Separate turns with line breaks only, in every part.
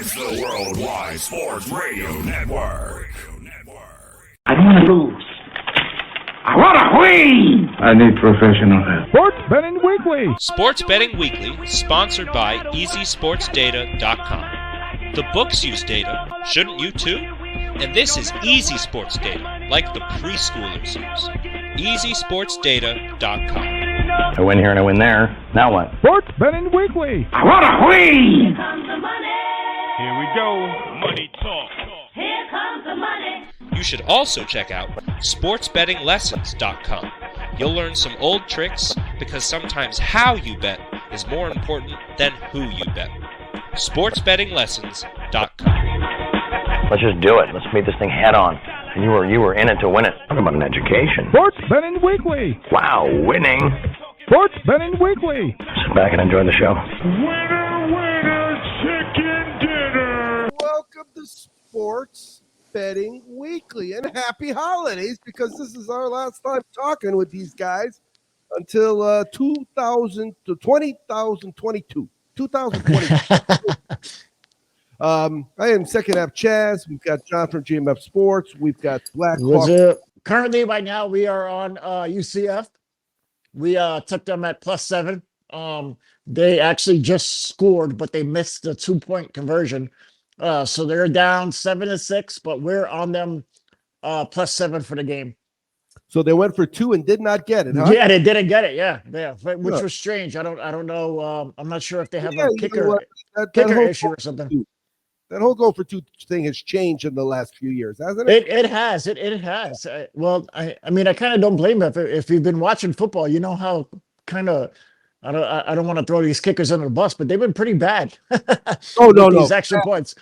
It's the Worldwide Sports Radio Network.
I don't want to lose. I want to win!
I need professional help.
Sports Betting Weekly.
Sports Betting Weekly, sponsored by EasySportsData.com. The books use data, shouldn't you too? And this is Easy Sports Data, like the preschoolers use. EasySportsData.com.
I win here and I win there. Now what?
Sports Betting Weekly.
I want to win!
Here comes the money.
Here we go. Money talk.
Here comes the money.
You should also check out SportsBettingLessons.com. You'll learn some old tricks because sometimes how you bet is more important than who you bet. SportsBettingLessons.com.
Let's just do it. Let's meet this thing head on. And you were in it to win it. Talk about an education.
Sports Betting Weekly.
Wow, winning.
Sports Betting Weekly.
Sit back and enjoy the show.
Winner, winner, chicken dinner.
Welcome to Sports Betting Weekly, and happy holidays, because this is our last time talking with these guys until 2022. I am second half Chaz. We've got John from GMF Sports. We've got Black Hawk.
Currently, right now, we are on UCF. We took them at +7. They actually just scored, but they missed the 2-point conversion. So they're down 7-6, but we're on them +7 for the game.
So they went for 2 and did not get it, huh?
Yeah, they didn't get it. Yeah, which was strange. I don't know. I'm not sure if they have a kicker issue or something.
That whole goal for 2 thing has changed in the last few years, hasn't it?
It has. It has. Well, I mean, I kind of don't blame it. If you've been watching football, you know how kind of. I don't want to throw these kickers under the bus, but they've been pretty bad.
Oh no,
these extra points.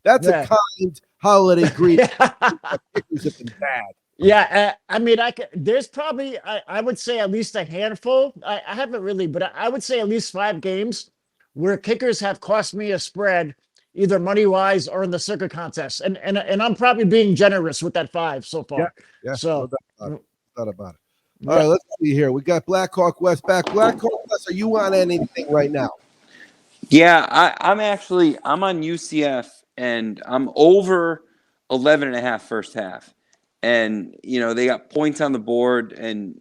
That's a kind holiday greeting. Kickers have been bad.
Yeah, I mean, there's probably I would say at least a handful. I haven't really, but I would say at least 5 games where kickers have cost me a spread, either money wise or in the circuit contest, and I'm probably being generous with that 5 so far.
Yeah.
So
not about it. All right, let's see here. We got Black Hawk West back. Black Hawk West, are you on anything right now?
Yeah, I'm on UCF, and I'm over 11.5 first half. And, you know, they got points on the board, and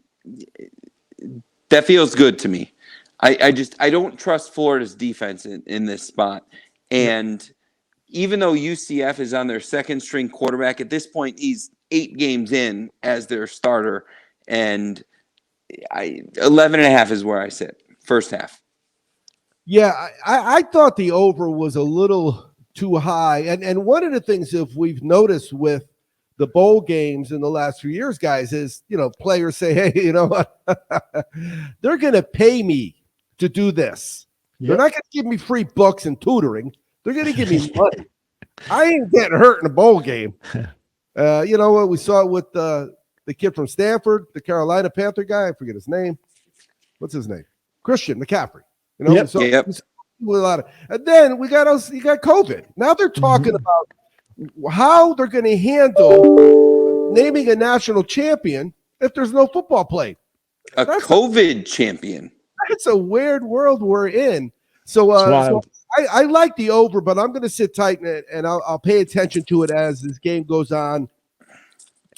that feels good to me. I don't trust Florida's defense in this spot. And even though UCF is on their second string quarterback, at this point, he's 8 games in as their starter. And 11.5 is where I sit, first half.
Yeah, I thought the over was a little too high. And one of the things if we've noticed with the bowl games in the last few years, guys, is, you know, players say, hey, you know what? They're going to pay me to do this. Yep. They're not going to give me free books and tutoring. They're going to give me money. I ain't getting hurt in a bowl game. You know what? We saw it with the kid from Stanford, the Carolina Panther guy. I forget his name. What's his name? Christian McCaffrey. You know,
Yep.
A lot of, and then you got COVID. Now they're talking about how they're going to handle naming a national champion if there's no football played.
That's COVID champion.
That's a weird world we're in. So I like the over, but I'm going to sit tight and I'll pay attention to it as this game goes on.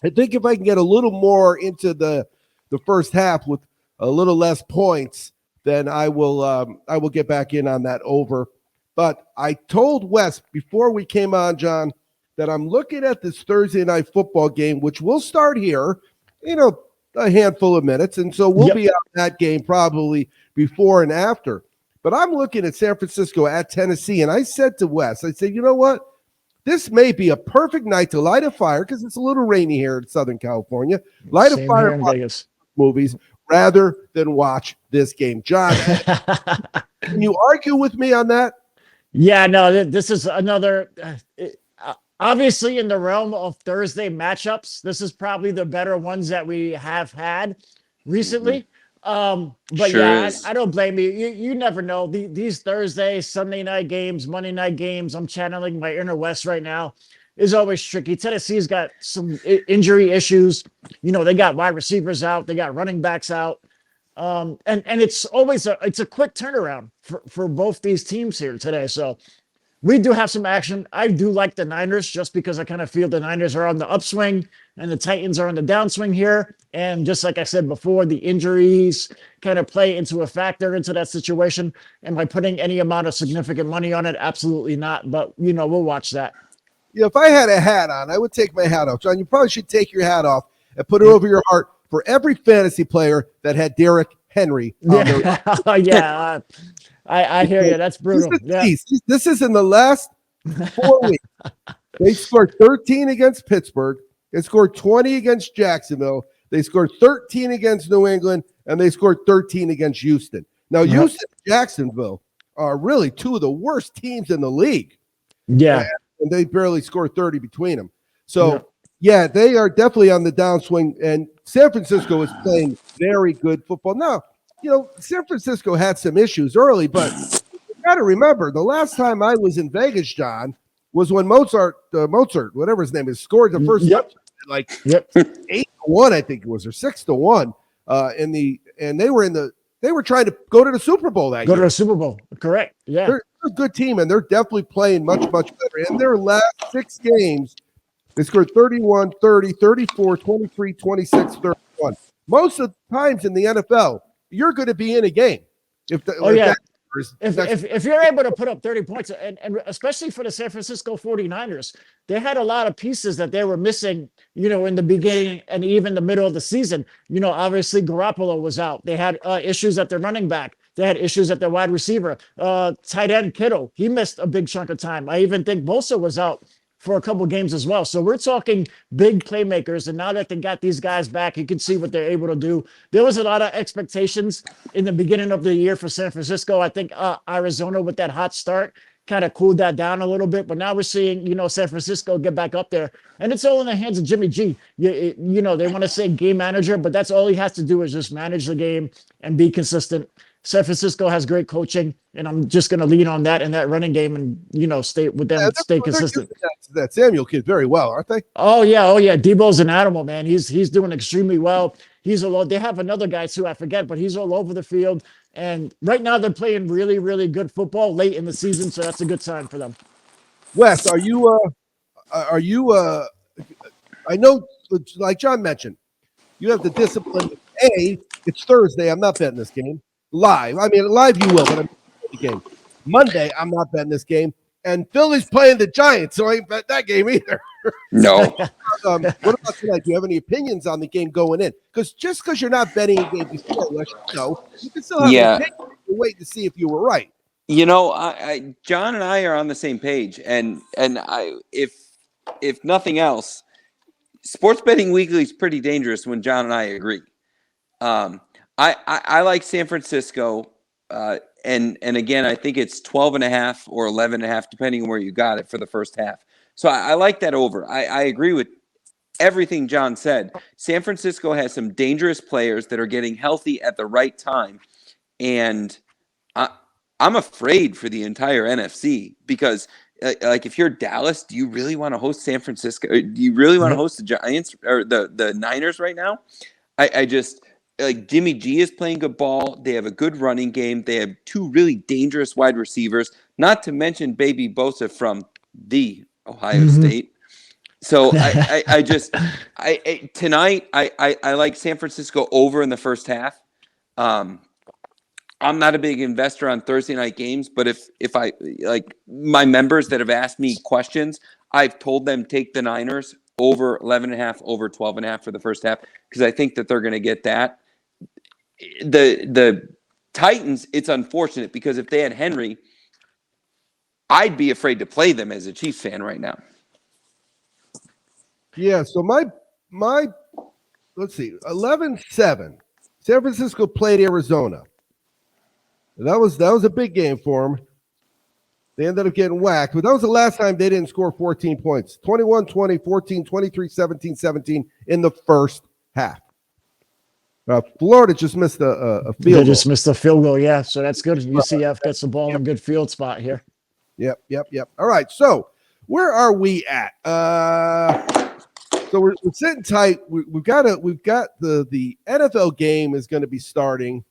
I think if I can get a little more into the first half with a little less points, then I will get back in on that over. But I told Wes before we came on, John, that I'm looking at this Thursday night football game, which will start here, you know, a handful of minutes. And so we'll be on that game probably before and after. But I'm looking at San Francisco at Tennessee. And I said to Wes, I said, you know what? This may be a perfect night to light a fire because it's a little rainy here in Southern California. Light a fire in Vegas movies rather than watch this game. John, can you argue with me on that?
Yeah, no, this is another obviously in the realm of Thursday matchups. This is probably the better ones that we have had recently. But
sure
yeah, I don't blame you. You never know. These Thursday, Sunday night games, Monday night games, I'm channeling my inner West right now, is always tricky. Tennessee's got some injury issues. You know, they got wide receivers out. They got running backs out. And it's always a quick turnaround for both these teams here today. So we do have some action. I do like the Niners just because I kind of feel the Niners are on the upswing and the Titans are on the downswing here. And just like I said before, the injuries kind of play into a factor into that situation. Am I putting any amount of significant money on it? Absolutely not. But, we'll watch that.
Yeah, if I had a hat on, I would take my hat off. John, you probably should take your hat off and put it over your heart for every fantasy player that had Derrick Henry on their
Yeah, I hear you. That's brutal.
This is in the last 4 weeks. They scored 13 against Pittsburgh. They scored 20 against Jacksonville. They scored 13 against New England, and they scored 13 against Houston. Now, Houston and Jacksonville are really two of the worst teams in the league.
Yeah.
And they barely scored 30 between them. So, yeah, they are definitely on the downswing, and San Francisco is playing very good football. Now, San Francisco had some issues early, but you got to remember, the last time I was in Vegas, John, was when Mozart, whatever his name is, scored the first touchdown, like 8-1, I think it was, or 6-1 and they were trying to go to the Super Bowl that year.
Go to the Super Bowl, correct? Yeah,
they're a good team, and they're definitely playing much better. In their last 6 games, they scored 31, 30, 34, 23, 26, 31. Most of the times in the NFL, you're going to be in a game. If
you're able to put up 30 points, and especially for the San Francisco 49ers, they had a lot of pieces that they were missing, in the beginning and even the middle of the season. Obviously Garoppolo was out. They had issues at their running back. They had issues at their wide receiver. Tight end Kittle, he missed a big chunk of time. I even think Bosa was out for a couple games as well. So we're talking big playmakers. And now that they got these guys back, you can see what they're able to do. There was a lot of expectations in the beginning of the year for San Francisco. I think Arizona with that hot start kind of cooled that down a little bit. But now we're seeing, San Francisco get back up there. And it's all in the hands of Jimmy G. They want to say game manager, but that's all he has to do is just manage the game and be consistent. San Francisco has great coaching, and I'm just going to lean on that in that running game and, stay with them, stay consistent.
That Samuel kid very well, aren't they?
Oh, yeah. Debo's an animal, man. He's doing extremely well. They have another guy too, I forget, but he's all over the field. And right now they're playing really, really good football late in the season, so that's a good sign for them.
Wes, are you I know, like John mentioned, you have the discipline. It's Thursday. I'm not betting this game. Live. I mean, live you will, but I'm betting the game. Monday, I'm not betting this game. And Philly's playing the Giants, so I ain't bet that game either.
No.
What about tonight? Do you have any opinions on the game going in? Because just because you're not betting a game before, you can still have an opinion. You're waiting to see if you were right.
John and I are on the same page, and if nothing else, Sports Betting Weekly is pretty dangerous when John and I agree. I like San Francisco, and again, I think it's 12.5 or 11.5, depending on where you got it for the first half. So I like that over. I agree with everything John said. San Francisco has some dangerous players that are getting healthy at the right time, and I'm afraid for the entire NFC because, like, if you're Dallas, do you really want to host San Francisco? Or do you really want to host the Giants or the Niners right now? I just. Like Jimmy G is playing good ball. They have a good running game. They have 2 really dangerous wide receivers, not to mention Baby Bosa from the Ohio State. So tonight I like San Francisco over in the first half. I'm not a big investor on Thursday night games, but if I like my members that have asked me questions, I've told them take the Niners over 11.5, over 12.5 for the first half because I think that they're going to get that. The Titans, it's unfortunate because if they had Henry, I'd be afraid to play them as a Chiefs fan right now.
Yeah, so my let's see, 11-7. San Francisco played Arizona. That was a big game for them. They ended up getting whacked, but that was the last time they didn't score 14 points. 21-20, 14, 23, 17, 17 in the first half. Florida just missed a field goal.
They just missed a field goal, yeah. So that's good. UCF gets the ball in a good field spot here.
Yep. All right, so where are we at? So we're sitting tight. We've got the NFL game is going to be starting.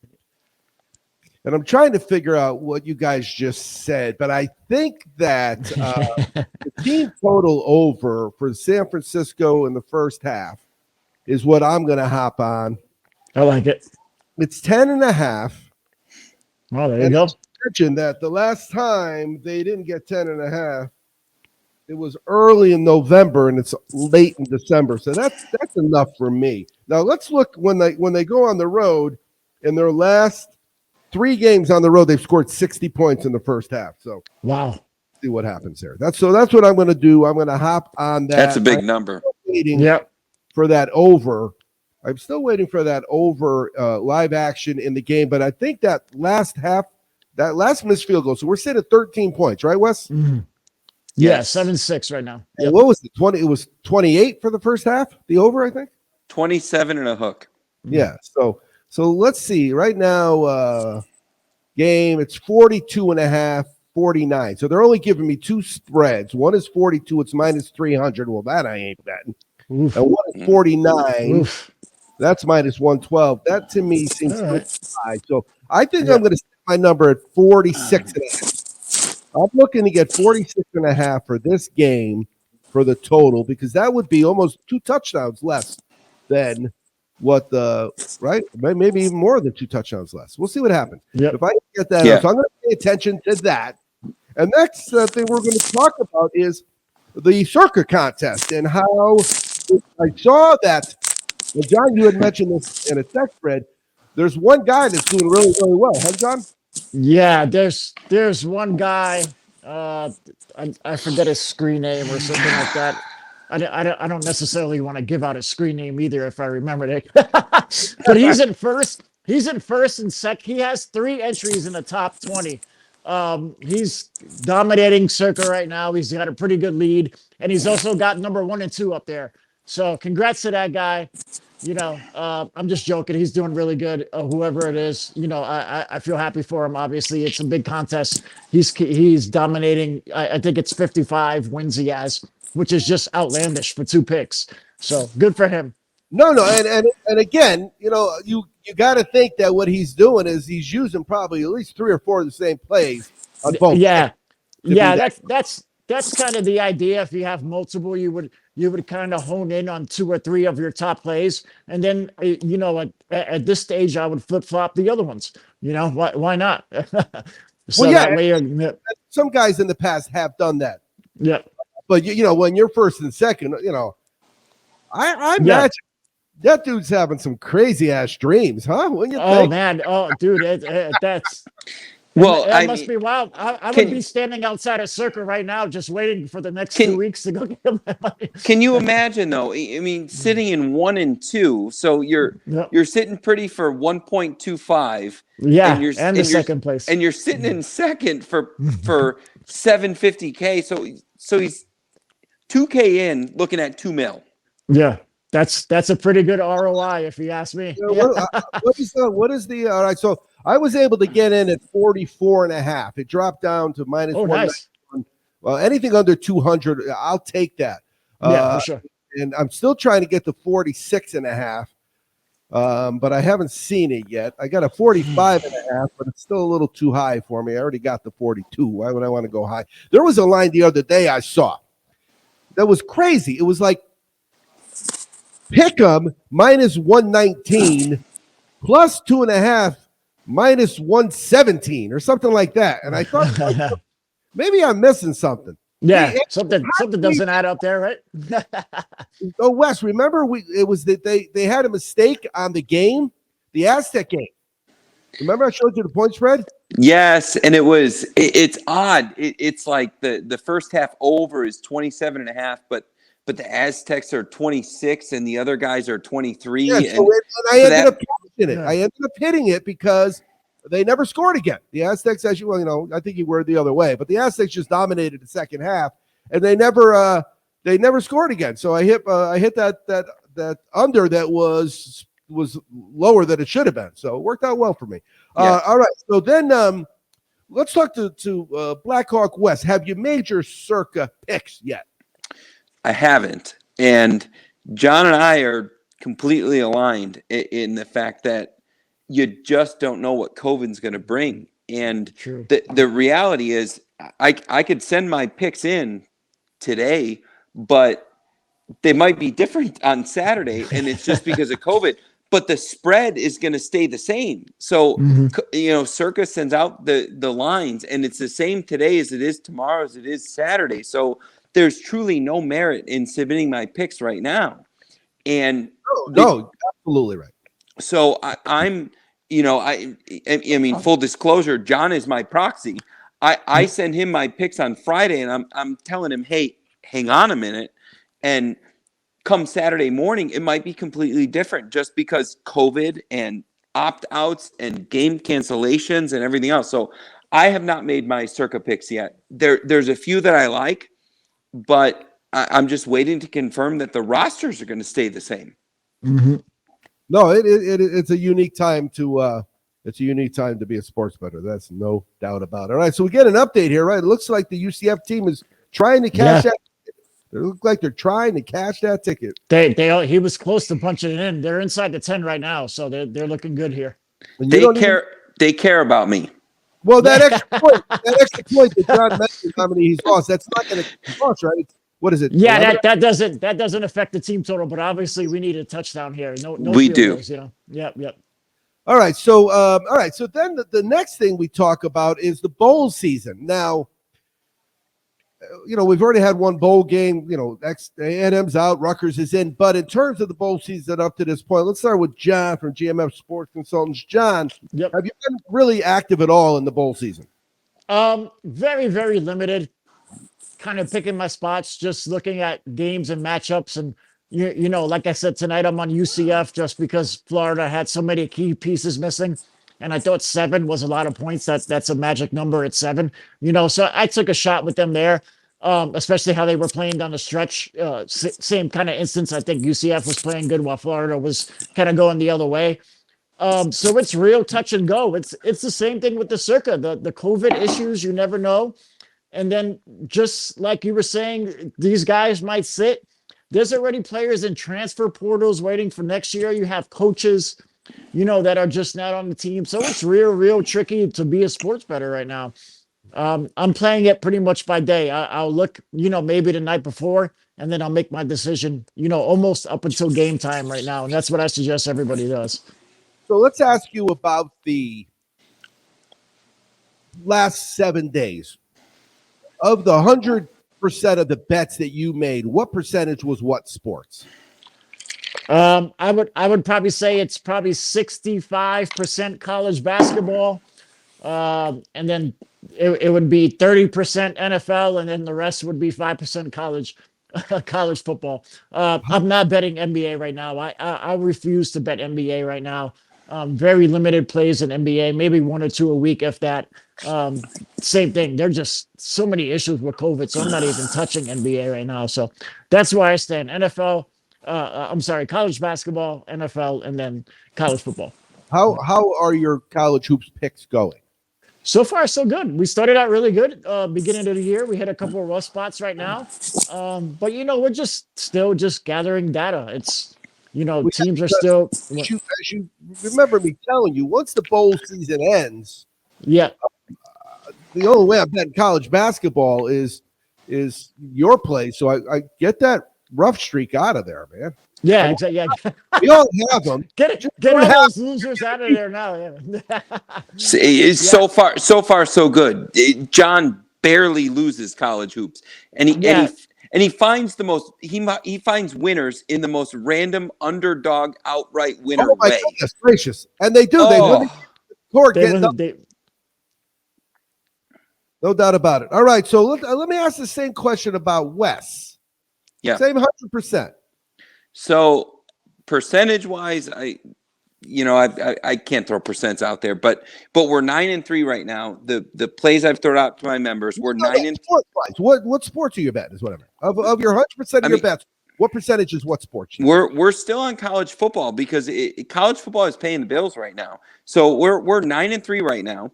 And I'm trying to figure out what you guys just said, but I think that the team total over for San Francisco in the first half is what I'm going to hop on.
I like it.
It's 10.5.
Well, there you go.
Mention that the last time they didn't get 10.5, it was early in November and it's late in December. So that's enough for me. Now let's look when they go on the road in their last 3 games on the road, they've scored 60 points in the first half. So
wow.
See what happens there. That's what I'm going to do. I'm going to hop on that.
That's a big number.
Yep.
For that over. I'm still waiting for that over live action in the game, but I think that last missed field goal. So we're sitting at 13 points, right, Wes?
Mm-hmm. Yeah, 7-6 right now.
Yep. What was it? 20? It was 28 for the first half. The over, I think.
27 and a hook.
Yeah. So let's see. Right now, game it's 42.5, 49. So they're only giving me 2 spreads. One is 42. It's minus 300. Well, that I ain't betting. Oof. And one is 49. Oof. That's minus 112. That to me seems high. So I think I'm going to set my number at 46.5. I'm looking to get 46.5 for this game for the total because that would be almost 2 touchdowns less than what maybe even more than 2 touchdowns less. We'll see what happens. If I get that up, so I'm going to pay attention to that. And next thing we're going to talk about is the Circa contest and how I saw that. Well, John, you had mentioned this in a text thread. There's one guy that's doing really, really well, huh, John?
Yeah, there's one guy. I forget his screen name or something like that. I don't necessarily want to give out his screen name either if I remember it. But he's in first. He's in first and second. He has 3 entries in the top 20. He's dominating Circa right now. He's got a pretty good lead, and he's also got number 1 and 2 up there. So congrats to that guy. I'm just joking. He's doing really good. Whoever it is, I feel happy for him. Obviously, it's a big contest. He's dominating. I think it's 55 wins he has, which is just outlandish for 2 picks. So good for him.
No, and again, you got to think that what he's doing is he's using probably at least 3 or 4 of the same plays on both.
Yeah, that's kind of the idea. If you have multiple, you would kind of hone in on 2 or 3 of your top plays, and then at this stage, I would flip flop the other ones. Why not? So that way,
some guys in the past have done that.
Yeah,
but when you're first and second, I imagine that dude's having some crazy ass dreams, huh? What do you think?
Man, dude, that's.
Well,
it must be wild. I would be standing outside of Circa right now, just waiting for the next 2 weeks to go get my money.
Can you imagine though? I mean, sitting in 1 and 2, so you're sitting pretty for 1.25.
Yeah, and the second place,
and you're sitting in second for 750K. So he's 2K in, looking at $2 million.
Yeah. That's a pretty good ROI if you ask me.
What is the all right? So I was able to get in at 44.5. It dropped down to minus 1.
Nice.
Well, anything under 200, I'll take that.
Yeah, for sure.
And I'm still trying to get to 46.5. But I haven't seen it yet. I got a 45.5, but it's still a little too high for me. I already got the 42. Why would I want to go high? There was a line the other day I saw that was crazy. It was like Pick'em minus 119 plus 2.5 minus 117 or something like that. And I thought maybe I'm missing something.
Yeah, something doesn't add up there, right?
Oh, Wes, remember it was that they had a mistake on the game, the Aztec game. Remember I showed you the point spread?
Yes, and it's odd. It's like the first half over is 27.5, but the Aztecs are 26 and the other guys are 23.
Yeah, and I ended up catching it. I ended up hitting it because they never scored again. The Aztecs, as I think you were the other way, but the Aztecs just dominated the second half, and they never scored again. So I hit that under that was lower than it should have been. So it worked out well for me.
Yeah.
All right. So then let's talk to Blackhawk West. Have you made your Circa picks yet?
I haven't. And John and I are completely aligned in the fact that you just don't know what COVID's going to bring. And
True.
the reality is I could send my picks in today, but they might be different on Saturday, and it's just because of COVID. But the spread is going to stay the same. So, Circa sends out the lines, and it's the same today as it is tomorrow, as it is Saturday. So there's truly no merit in submitting my picks right now. And
no, absolutely right.
So I mean, full disclosure, John is my proxy. I send him my picks on Friday, and I'm telling him, hey, hang on a minute, and come Saturday morning, it might be completely different, just because COVID and opt-outs and game cancellations and everything else. So I have not made my Circa picks yet. There's a few that I like, but I'm just waiting to confirm that the rosters are going to stay the same.
Mm-hmm.
No, it's a unique time to be a sports bettor. That's no doubt about it. All right, so we get an update here, right? It looks like the UCF team is trying to cash that. It looks like they're trying to cash that ticket.
He was close to punching it in. They're inside the 10 right now, so they're looking good here.
They care about me.
Well, that extra point that John mentioned, how many he's lost, that's not going to cost, right? What is it?
Yeah, that doesn't affect the team total, but obviously we need a touchdown here. No,
we do.
Goals, Yep.
All right, so So then the next thing we talk about is the bowl season. Now, we've already had one bowl game. A&M's out, Rutgers is in. But in terms of the bowl season up to this point, let's start with John from GMF Sports Consultants. John, have you been really active at all in the bowl season?
Very, very limited. Kind of picking my spots, just looking at games and matchups. And, like I said, tonight I'm on UCF just because Florida had so many key pieces missing. And I thought 7 was a lot of points. That's a magic number at 7. So I took a shot with them there, especially how they were playing down the stretch. Same kind of instance. I think UCF was playing good while Florida was kind of going the other way. So it's real touch and go. It's the same thing with the Circa. The COVID issues, you never know. And then just like you were saying, these guys might sit. There's already players in transfer portals waiting for next year. You have coaches, that are just not on the team. So it's real tricky to be a sports bettor right now. I'm playing it pretty much by day. I'll look, maybe the night before, and then I'll make my decision, almost up until game time right now. And that's what I suggest everybody does.
So let's ask you about the last 7 days. Of the 100% of the bets that you made, what percentage was what sports?
I would probably say it's probably 65% college basketball, and then it would be 30% NFL, and then the rest would be 5% college football. I'm not betting NBA right now. I refuse to bet NBA right now. Very limited plays in NBA, maybe 1 or 2 a week, if that. Same thing. There are just so many issues with COVID, so I'm not even touching NBA right now. So that's where I stand. College basketball, NFL, and then college football.
How are your college hoops picks going?
So far, so good. We started out really good beginning of the year. We hit a couple of rough spots right now. But, we're still gathering data. It's, teams are still.
As you remember me telling you, once the bowl season ends, the only way I'm betting college basketball is your play. So I get that rough streak out of there, man.
Yeah, exactly. Yeah.
We all have them.
Get all those losers out of there now. Yeah.
So far, so good. John barely loses college hoops, and he finds the most. He finds winners in the most random underdog outright winner
way. Goodness gracious! And they do. No doubt about it. All right, so let me ask the same question about Wes.
Yeah,
same 100%.
So percentage-wise, I can't throw percents out there, but we're 9-3 right now. The plays I've thrown out to my members, we're 9-3.
What sports are you betting? Is whatever of your 100% of your bets. What percentage is what sports?
We're still on college football because college football is paying the bills right now. So we're 9-3 right now.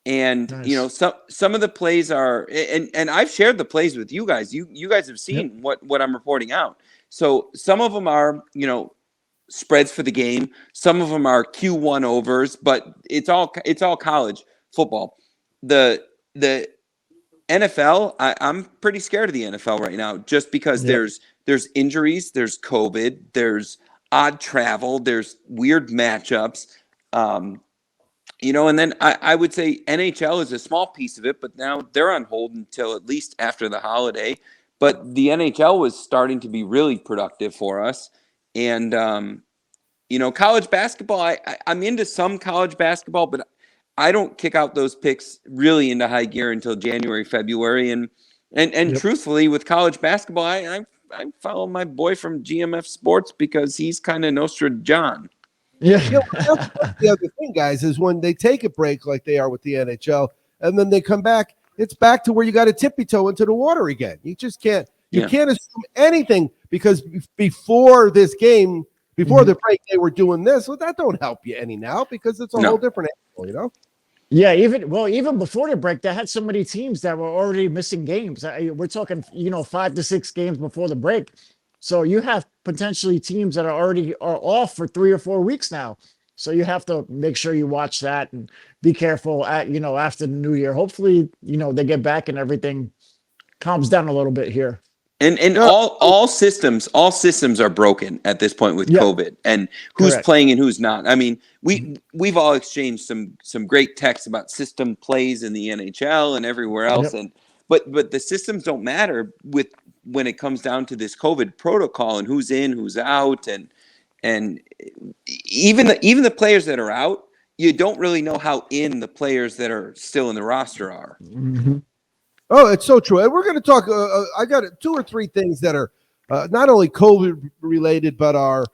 And nice. Some of the plays are, and I've shared the plays with you guys. You guys have seen what I'm reporting out. So some of them are, spreads for the game. Some of them are Q1 overs, but it's all college football. The NFL, I'm pretty scared of the NFL right now, just because there's injuries, there's COVID, there's odd travel, there's weird matchups. And then I would say NHL is a small piece of it, but now they're on hold until at least after the holiday. But the NHL was starting to be really productive for us. And, college basketball, I'm into some college basketball, but I don't kick out those picks really into high gear until January, February. And truthfully, with college basketball, I follow my boy from GMF Sports because he's kind of Nostra John.
Yeah.
That's the other thing, guys, is when they take a break like they are with the NHL, and then they come back, it's back to where you got to tippy toe into the water again. You just can't. You can't assume anything because before this game, before the break, they were doing this. Well, that don't help you any now because it's a whole different animal,
Yeah, even before the break, they had so many teams that were already missing games. We're talking, 5 to 6 games before the break. So you have potentially teams that are off for 3 or 4 weeks now. So you have to make sure you watch that and be careful after the new year. Hopefully, they get back and everything calms down a little bit here.
And all systems are broken at this point with COVID and who's playing and who's not. I mean, we've all exchanged some great texts about system plays in the NHL and everywhere else. But the systems don't matter when it comes down to this COVID protocol and who's in, who's out, and even the players that are out, you don't really know how in the players that are still in the roster are.
Mm-hmm.
Oh, it's so true. And we're going to talk. I got 2 or 3 things that are not only COVID related, but are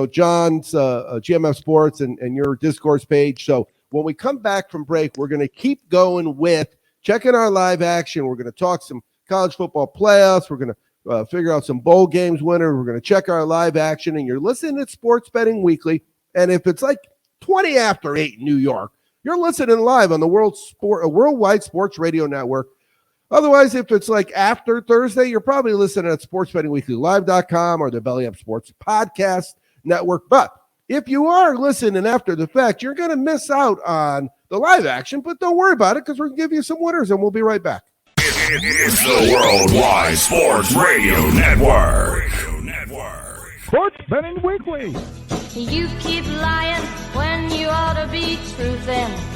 John's GMF Sports and your Discourse page. So when we come back from break, we're going to keep going with checking our live action. We're going to talk some college football playoffs. We're going to figure out some bowl games winners. We're going to check our live action. And you're listening to Sports Betting Weekly. And if it's like 20 after 8 in New York, you're listening live on the Worldwide Sports Radio Network. Otherwise, if it's like after Thursday, you're probably listening at sportsbettingweeklylive.com or the Belly Up Sports Podcast Network. But if you are listening after the fact, you're going to miss out on the live action. But don't worry about it because we're going to give you some winners, and we'll be right back.
It's the Worldwide Sports Radio Network.
Sports Betting Weekly.
You keep lying when you ought to be truthing.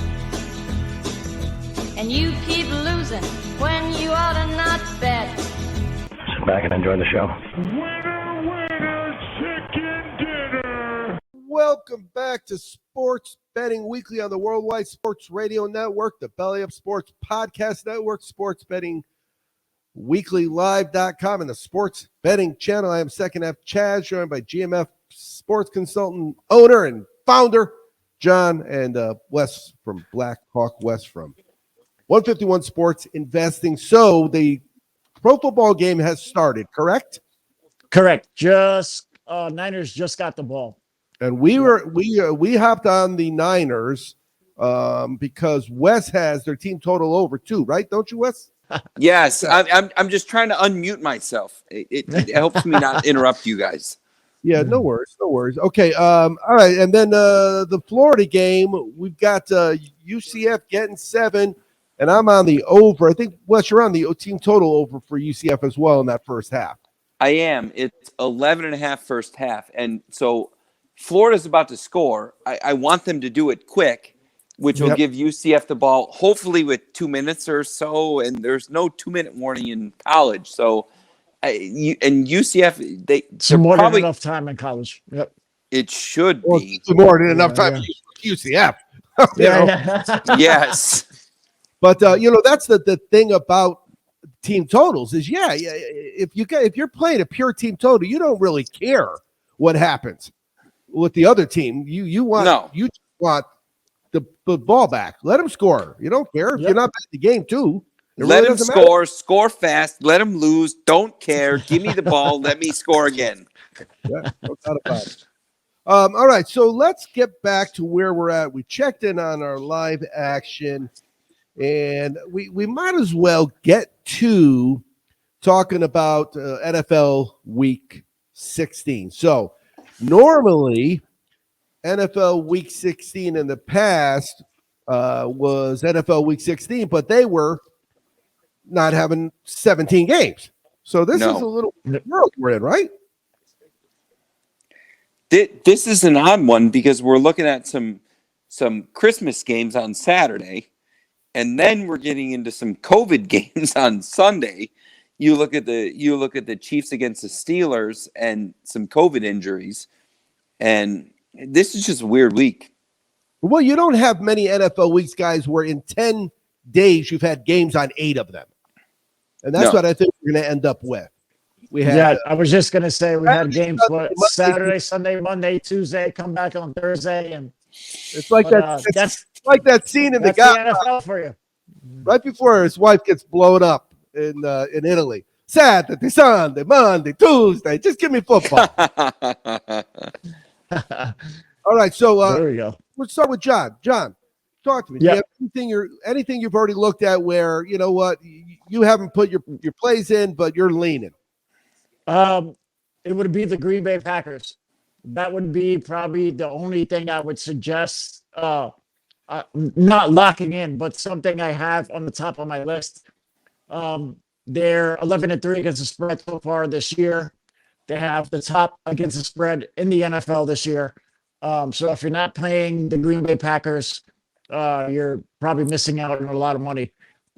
And you keep losing when you ought to not bet.
Sit back and enjoy the show.
Winner, chicken dinner.
Welcome back to Sports Betting Weekly on the Worldwide Sports Radio Network, the Belly Up Sports Podcast Network, Sports Betting Weekly Live.com, and the Sports Betting Channel. I am second half Chaz, joined by GMF Sports Consultant, owner, and founder, John, and Wes from Black Hawk West from 151 Sports Investing. So the pro football game has started, correct?
Correct. Just Niners just got the ball.
And we hopped on the Niners because Wes has their team total over 2, right? Don't you, Wes?
Yes, I'm just trying to unmute myself. It helps me not interrupt you guys.
Yeah, no worries. Okay, all right, and then the Florida game, we've got UCF getting 7, and I'm on the over. I think, Wes, you're on the team total over for UCF as well in that first half.
I am. It's 11.5 first half, and so Florida's about to score. I want them to do it quick, which will give UCF the ball, hopefully with 2 minutes or so, and there's no 2-minute warning in college. So, and UCF,
it's more than enough time in college. Yep.
It should be.
It's more than enough time for UCF.
Yes.
But, that's the thing about team totals is, if you're playing a pure team total, you don't really care what happens with the other team. You want the ball back. Let them score. You don't care if you're not betting the game too.
Let them score fast. Let them lose. Don't care. Give me the ball. Let me score again.
Yeah, no doubt about it. All right, so let's get back to where we're at. We checked in on our live action, and we might as well get to talking about NFL Week 16. So Normally, NFL Week 16 in the past was NFL Week 16, but they were not having 17 games. So this is a little world we're in, right?
This is an odd one because we're looking at some Christmas games on Saturday, and then we're getting into some COVID games on Sunday. You look at the Chiefs against the Steelers and some COVID injuries, and this is just a weird week.
Well, you don't have many NFL weeks, guys, where in 10 days you've had games on 8 of them. And that's what I think we're going to end up with. We had,
I was just going to say we had games Saturday, Sunday, Monday, Tuesday, come back on Thursday. And
it's like that's like that scene in the
NFL for you.
Right before his wife gets blown up in Italy. Saturday, Sunday, Monday, Tuesday. Just give me football. All right, so
there we go.
Let's start with John. John, talk to me.
Yeah.
Do you have anything you've already looked at where you know what you haven't put your plays in, but you're leaning?
It would be the Green Bay Packers. That would be probably the only thing I would suggest. Not locking in, but something I have on the top of my list. They're 11-3 against the spread so far this year. They have the top against the spread in the NFL this year. So if you're not playing the Green Bay Packers, you're probably missing out on a lot of money.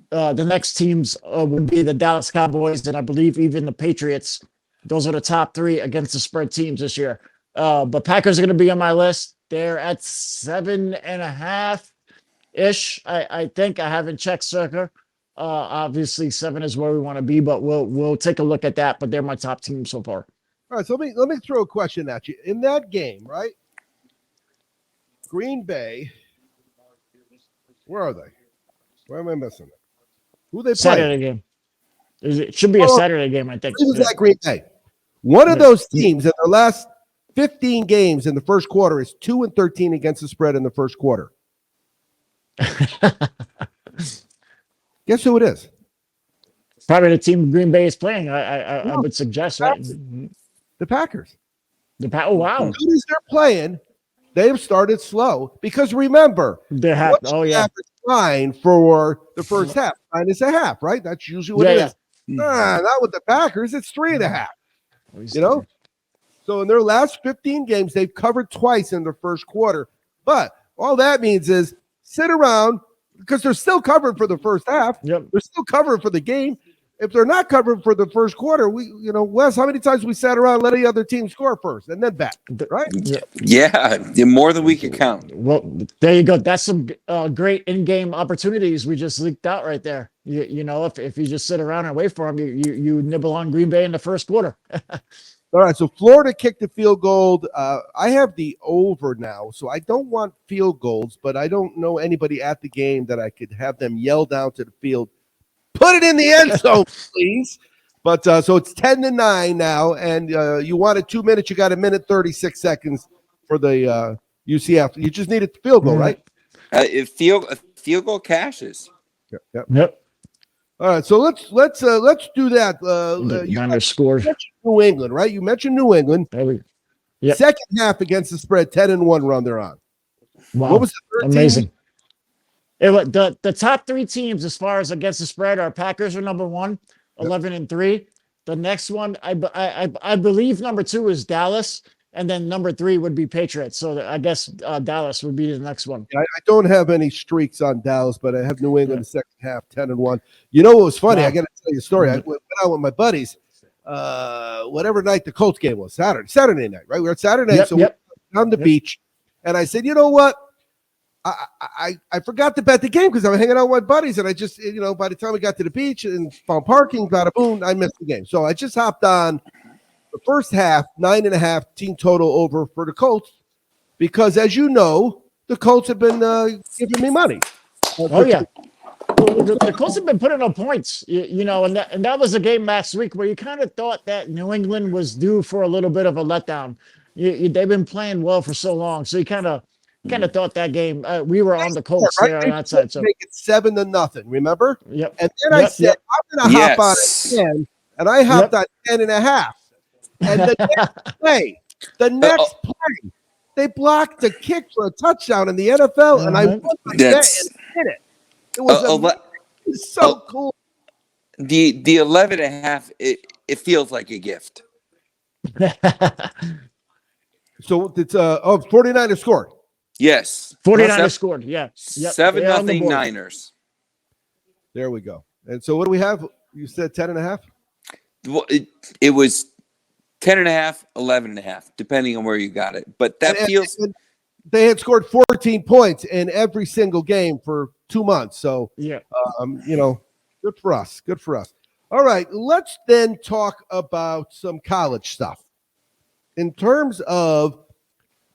The next teams would be the Dallas Cowboys, and I believe even the Patriots. Those are the top 3 against the spread teams this year. But Packers are going to be on my list. They're at 7.5-ish. I think. I haven't checked Circa. Obviously 7 is where we want to be, but we'll take a look at that. But they're my top team so far.
All right, so let me throw a question at you. In that game, right? Green Bay. Where are they? Where am I missing? Who they play?
Saturday game. It should be a Saturday game, I think.
Who's that Green Bay? One of those teams in their last 15 games in the first quarter is 2-13 against the spread in the first quarter. Guess who it is?
Probably the team Green Bay is playing. I would suggest, right?
The Packers.
Oh, wow.
As soon as they're playing, they've started slow because remember,
average
line for the first half. -1.5, right? That's usually what it is. Not with the Packers. It's 3.5. You know? So in their last 15 games, they've covered twice in the first quarter. But all that means is sit around because they're still covered for the first half.
Yep.
They're still covered for the game. If they're not covered for the first quarter, Wes, how many times we sat around, let the other team score first and then bet, right?
Yeah, more than we can count.
Well, there you go. That's some great in-game opportunities we just leaked out right there. If you just sit around and wait for them, you nibble on Green Bay in the first quarter.
All right, so Florida kicked the field goal. I have the over now, so I don't want field goals, but I don't know anybody at the game that I could have them yell down to the field, put it in the end zone, please. But so it's 10-9 now, and you wanted 2 minutes. You got 1 36 seconds for the UCF. You just needed the field goal, right?
If field goal cashes.
Yep.
All right, so let's do that. You mentioned New England, right? You mentioned New England.
Yep.
Second half against the spread, 10-1 run they're on.
Wow,
what was the third
amazing.
Team?
The top 3 teams as far as against the spread are Packers are number 1, 11-3. The next one, I believe number 2 is Dallas, and then number 3 would be Patriots. So I guess Dallas would be the next one.
I don't have any streaks on Dallas, but I have New England the second half, 10-1. You know what was funny? I got to tell you a story. I went out with my buddies. Whatever night the Colts game was, Saturday night, right? We were at Saturday night, we were on the beach, and I said, you know what? I forgot to bet the game because I was hanging out with my buddies, and I just, by the time we got to the beach and found parking, bada boom, I missed the game. So I just hopped on the first half, 9.5 team total over for the Colts, because as you know, the Colts have been giving me money.
The Colts have been putting up points, and that was a game last week where you kind of thought that New England was due for a little bit of a letdown. They've been playing well for so long, so you kind of thought that game. We were on the Colts there on that side, so
make it 7-0. Remember?
Yep.
And then I said I'm going to hop on it again, and I hopped on 10.5. And the next play, The next play, they blocked a kick for a touchdown in the NFL, and I won my bet and hit it. It was so cool.
The 11 and a half, it feels like a gift.
So it's 49ers scored.
Yes.
49ers scored. Yeah.
Yep. 7-0 Niners.
There we go. And so what do we have? You said 10 and a half?
Well, it was 10 and a half, 11 and a half, depending on where you got it. But that feels.
And they had scored 14 points in every single game for 2 months. So,
yeah,
good for us. Good for us. All right. Let's then talk about some college stuff in terms of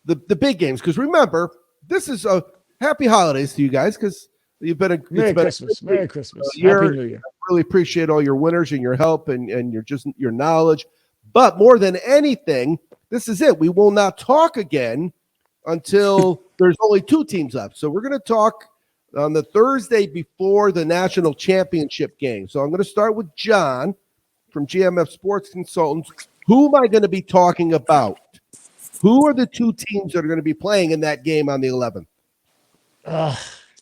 the big games. Because remember, this is a happy holidays to you guys because you've been a
Merry Christmas. Happy New Year.
I really appreciate all your winners and your help and your knowledge. But more than anything, this is it. We will not talk again until there's only 2 teams left. So we're going to talk on the Thursday before the national championship game. So I'm going to start with John from GMF Sports Consultants. Who am I going to be talking about? Who are the 2 teams that are going to be playing in that game on the 11th?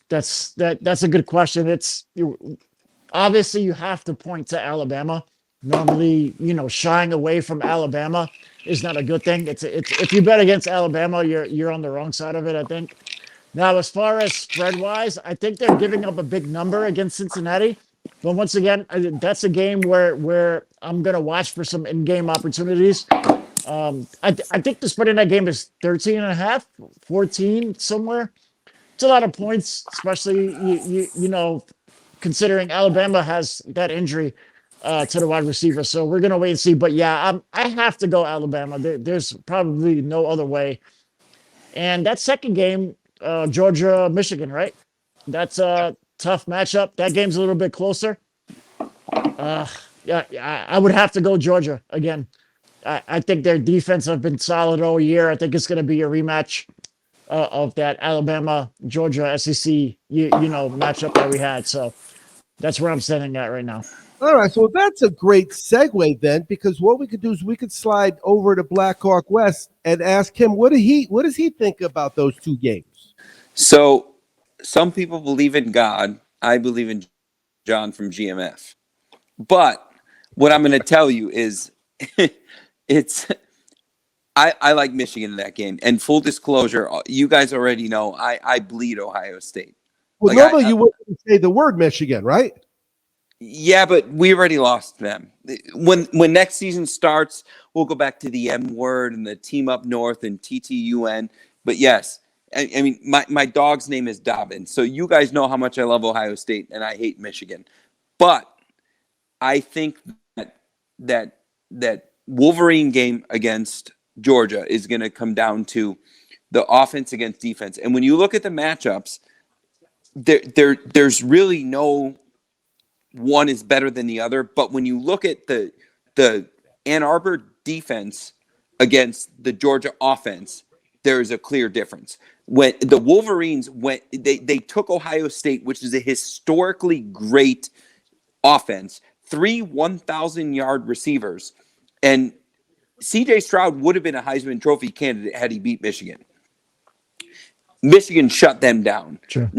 That's a good question. Obviously you have to point to Alabama. Normally, shying away from Alabama is not a good thing. It's if you bet against Alabama, you're on the wrong side of it, I think. Now, as far as spread-wise, I think they're giving up a big number against Cincinnati. But once again, that's a game where I'm going to watch for some in-game opportunities. I think the spread in that game is 13.5, 14, somewhere. It's a lot of points, especially, considering Alabama has that injury to the wide receiver. So we're going to wait and see. But, yeah, I have to go Alabama. There's probably no other way. And that second game, Georgia, Michigan, right? That's a tough matchup. That game's a little bit closer. I would have to go Georgia again. I think their defense have been solid all year. I think it's going to be a rematch of that Alabama-Georgia SEC matchup that we had. So that's where I'm standing at right now.
All right, so that's a great segue then, because what we could do is we could slide over to Blackhawk West and ask him what does he think about those 2 games?
So some people believe in God. I believe in John from GMF. But what I'm going to tell you is I like Michigan in that game. And full disclosure, you guys already know I bleed Ohio State.
Well, normally you wouldn't say the word Michigan, right?
Yeah, but we already lost them. When next season starts, we'll go back to the M word and the team up north and TTUN. But yes, I mean, my dog's name is Dobbin. So you guys know how much I love Ohio State and I hate Michigan. But I think that Wolverine game against Georgia is going to come down to the offense against defense. And when you look at the matchups, there's really no one is better than the other. But when you look at the Ann Arbor defense against the Georgia offense, there is a clear difference. When the Wolverines they took Ohio State, which is a historically great offense, 3 1,000-yard receivers, and C.J. Stroud would have been a Heisman Trophy candidate had he beat Michigan. Michigan shut them down.
Sure.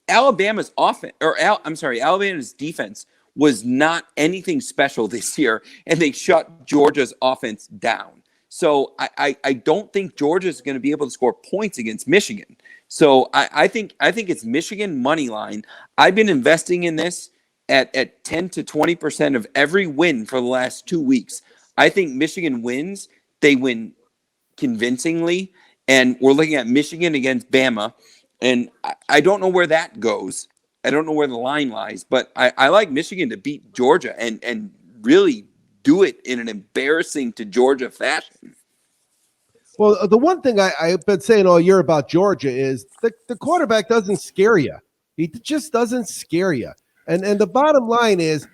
Alabama's offense, Alabama's defense was not anything special this year, and they shut Georgia's offense down. So I don't think Georgia's going to be able to score points against Michigan. So I think it's Michigan money line. I've been investing in this at 10 to 20% of every win for the last 2 weeks. I think Michigan wins. They win convincingly, and we're looking at Michigan against Bama. And I don't know where that goes. I don't know where the line lies, but I like Michigan to beat Georgia and really do it in an embarrassing to Georgia fashion.
Well, the one thing I've been saying all year about Georgia is the quarterback doesn't scare you. He just doesn't scare you. And the bottom line is,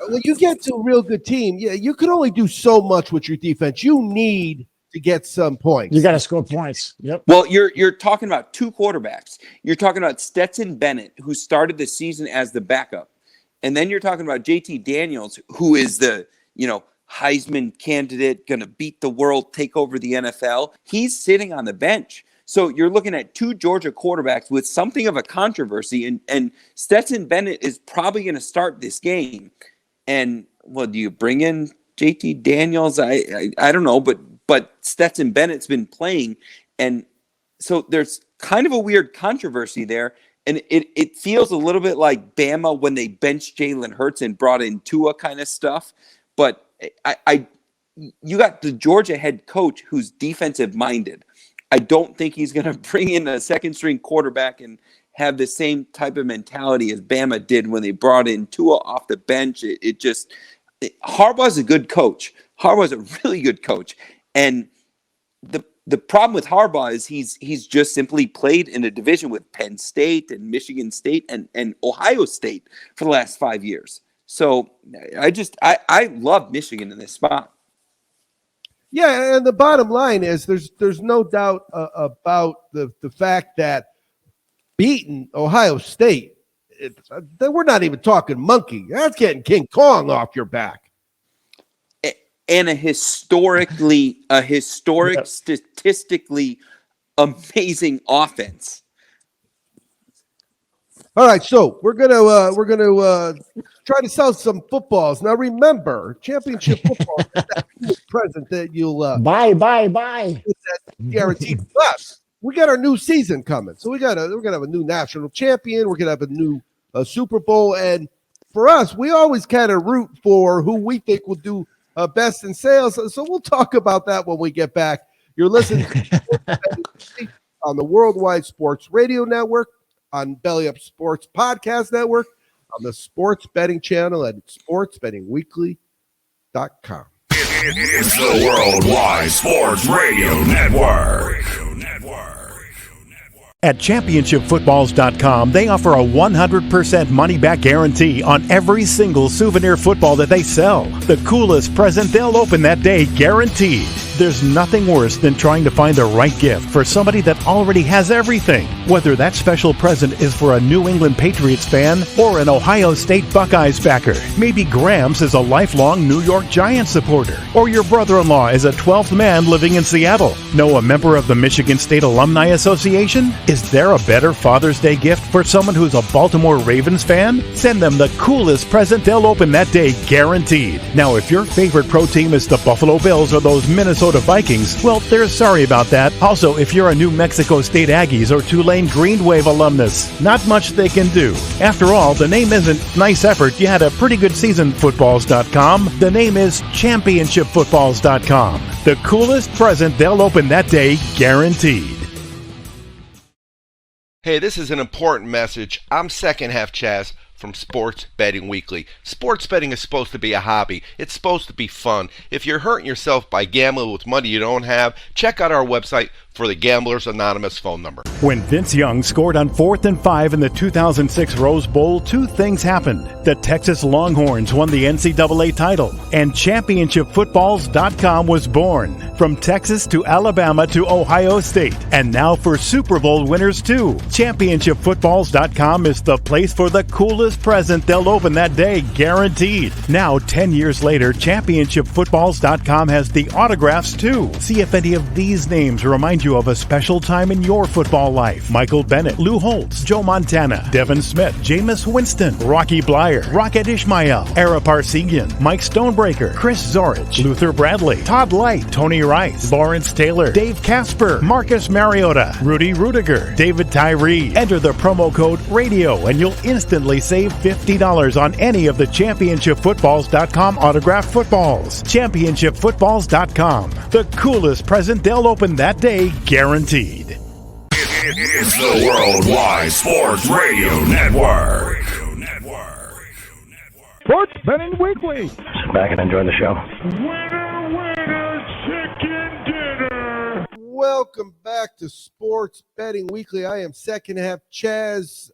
when you get to a real good team, you can only do so much with your defense. You need to get some points.
You got to score points. Yep.
Well, you're talking about 2 quarterbacks. You're talking about Stetson Bennett, who started the season as the backup. And then you're talking about JT Daniels, who is the Heisman candidate, going to beat the world, take over the NFL. He's sitting on the bench. So you're looking at two Georgia quarterbacks with something of a controversy, and Stetson Bennett is probably going to start this game. And, well, do you bring in JT Daniels? I don't know, but Stetson Bennett's been playing, and so there's kind of a weird controversy there. And it feels a little bit like Bama when they benched Jalen Hurts and brought in Tua kind of stuff. But you got the Georgia head coach who's defensive minded. I don't think he's going to bring in a second string quarterback and have the same type of mentality as Bama did when they brought in Tua off the bench. Harbaugh's a good coach. Harbaugh's a really good coach. And the problem with Harbaugh is he's just simply played in a division with Penn State and Michigan State and Ohio State for the last 5 years. So I love Michigan in this spot.
Yeah, and the bottom line is there's no doubt about the fact that beating Ohio State, we're not even talking monkey. That's getting King Kong off your back.
And a historically statistically amazing offense.
All right, so we're gonna try to sell some footballs. Now remember, championship football is that present that you'll
buy.
Guaranteed. Plus, we got our new season coming, so we're gonna have a new national champion. We're gonna have a new Super Bowl, and for us, we always kind of root for who we think will do best in sales. So we'll talk about that when we get back. You're listening to on the Worldwide Sports Radio Network, on Belly Up Sports Podcast Network, on the Sports Betting Channel at sportsbettingweekly.com.
It's the Worldwide Sports Radio Network.
At championshipfootballs.com, they offer a 100% money-back guarantee on every single souvenir football that they sell. The coolest present they'll open that day, guaranteed. There's nothing worse than trying to find the right gift for somebody that already has everything. Whether that special present is for a New England Patriots fan or an Ohio State Buckeyes backer. Maybe Grams is a lifelong New York Giants supporter. Or your brother-in-law is a 12th man living in Seattle. Know a member of the Michigan State Alumni Association? Is there a better Father's Day gift for someone who's a Baltimore Ravens fan? Send them the coolest present they'll open that day, guaranteed. Now, if your favorite pro team is the Buffalo Bills or those Minnesota Vikings, well, they're sorry about that. Also, if you're a New Mexico State Aggies or Tulane Green Wave alumnus, not much they can do. After all, the name isn't nice effort, you had a pretty good season, footballs.com. The name is championshipfootballs.com. The coolest present they'll open that day, guaranteed.
Hey, this is an important message. I'm Second Half Chaz from Sports Betting Weekly. Sports betting is supposed to be a hobby. It's supposed to be fun. If you're hurting yourself by gambling with money you don't have, check out our website for the Gamblers Anonymous phone number.
When Vince Young scored on 4th and 5 in the 2006 Rose Bowl, two things happened. The Texas Longhorns won the NCAA title, and ChampionshipFootballs.com was born. From Texas to Alabama to Ohio State, and now for Super Bowl winners too. ChampionshipFootballs.com is the place for the coolest present they'll open that day, guaranteed. Now, 10 years later, ChampionshipFootballs.com has the autographs too. See if any of these names remind you of a special time in your football life. Michael Bennett, Lou Holtz, Joe Montana, Devin Smith, Jameis Winston, Rocky Blyer, Rocket Ishmael, Ara Parsegian, Mike Stonebreaker, Chris Zorich, Luther Bradley, Todd Light, Tony Rice, Lawrence Taylor, Dave Casper, Marcus Mariota, Rudy Rudiger, David Tyree. Enter the promo code RADIO and you'll instantly save $50 on any of the ChampionshipFootballs.com autographed footballs. ChampionshipFootballs.com. The coolest present they'll open that day, guaranteed.
It's the Worldwide Sports Radio Network.
Sports Betting Weekly.
Sit back and enjoy the show.
Winner, chicken dinner.
Welcome back to Sports Betting Weekly. I am Second Half Chaz.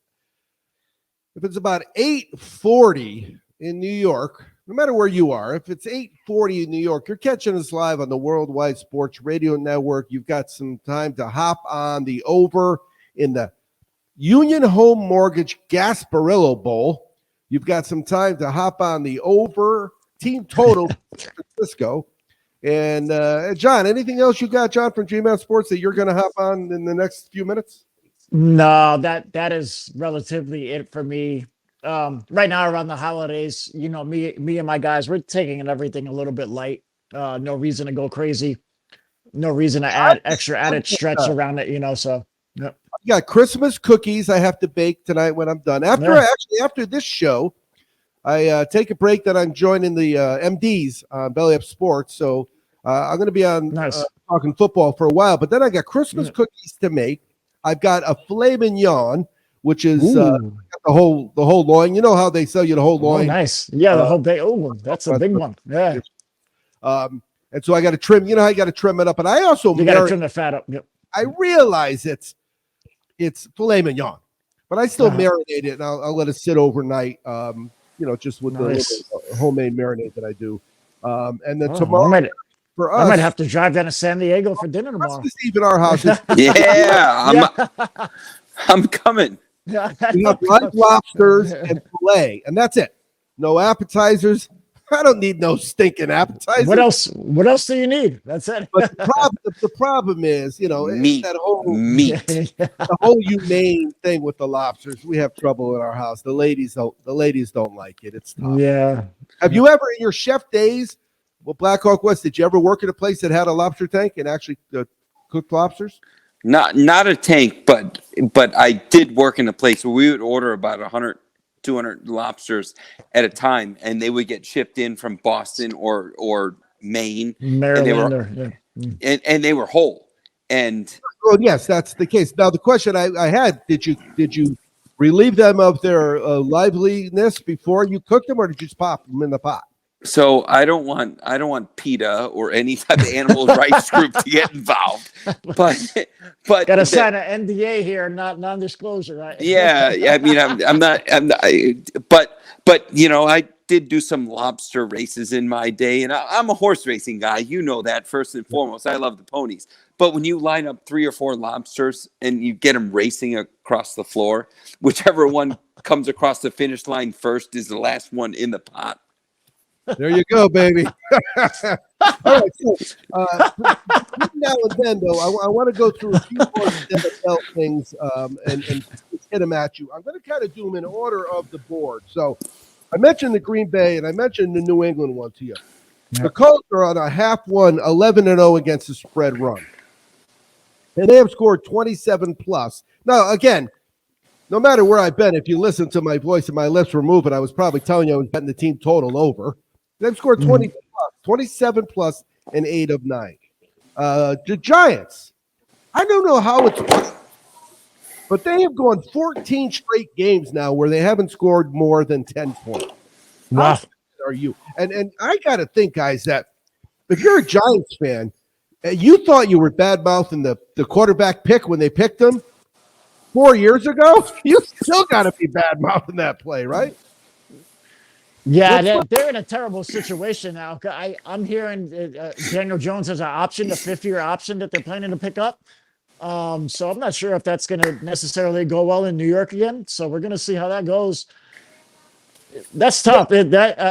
If it's about 8:40 in New York, no matter where you are, if it's 8:40 in New York, you're catching us live on the Worldwide Sports Radio Network. You've got some time to hop on the over in the Union Home Mortgage Gasparillo Bowl. You've got some time to hop on the over team total San Francisco. And John, anything else you got, John, from GMAT Sports that you're going to hop on in the next few minutes?
No, that is relatively it for me. Right now around the holidays, me and my guys, we're taking everything a little bit light. No reason to go crazy. No reason to add extra added stretch around it, so. Yep.
I got Christmas cookies I have to bake tonight when I'm done. After this show, I take a break that I'm joining the MDs on Belly Up Sports. So I'm going to be on talking football for a while. But then I got Christmas cookies to make. I've got a filet mignon, which is the whole loin. You know how they sell you the whole loin?
Oh, nice. Yeah, the whole big. Oh, that's a big one. Yeah.
And so I got to trim. You know, I got to trim it up. And I also
got to trim the fat up. Yep.
I realize it's filet mignon, but I still marinate it, and I'll let it sit overnight. Just with the homemade marinade that I do. And then tomorrow. For us,
I might have to drive down to San Diego for dinner tomorrow.
Even our house is
I'm coming.
We have live lobsters and filet, and that's it. No appetizers. I don't need no stinking appetizers.
What else do you need? That's it.
But the problem is,
meat.
That whole the whole humane thing with the lobsters. We have trouble in our house. The ladies don't like it. It's tough.
Yeah.
Have you ever in your chef days? Well, Black Hawk West, did you ever work at a place that had a lobster tank and actually cooked lobsters?
Not a tank, but I did work in a place where we would order about 100, 200 lobsters at a time, and they would get shipped in from Boston or Maine,
Maryland,
and they were whole. And
well, yes, that's the case. Now, the question I had: Did you relieve them of their liveliness before you cooked them, or did you just pop them in the pot?
So I don't want PETA or any type of animal rights group to get involved, but
gotta sign an NDA here, not non-disclosure, right?
Yeah, I mean, I'm not, but I did do some lobster races in my day, and I'm a horse racing guy. You know that first and foremost. I love the ponies, but when you line up 3 or 4 lobsters and you get them racing across the floor, whichever one comes across the finish line first is the last one in the pot.
There you go, baby. All right, so now and then, though, I want to go through a few more NFL things and hit them at you. I'm going to kind of do them in order of the board. So I mentioned the Green Bay, and I mentioned the New England one to you. Yep. The Colts are on a half-won 11-0 against the spread run. And they have scored 27+. Now, again, no matter where I've been, if you listen to my voice and my lips were moving, I was probably telling you I was betting the team total over. They've scored 27 plus, and 8 of 9. The Giants, I don't know how it's possible, but they have gone 14 straight games now where they haven't scored more than 10 points.
Wow.
How are you? And I got to think, guys, that if you're a Giants fan, you thought you were bad-mouthing the quarterback pick when they picked him 4 years ago. You still got to be bad-mouthing that play, right?
Yeah, they're in a terrible situation now. I'm hearing Daniel Jones has an option, a 5-year option that they're planning to pick up. So I'm not sure if that's going to necessarily go well in New York again. So we're going to see how that goes. That's tough.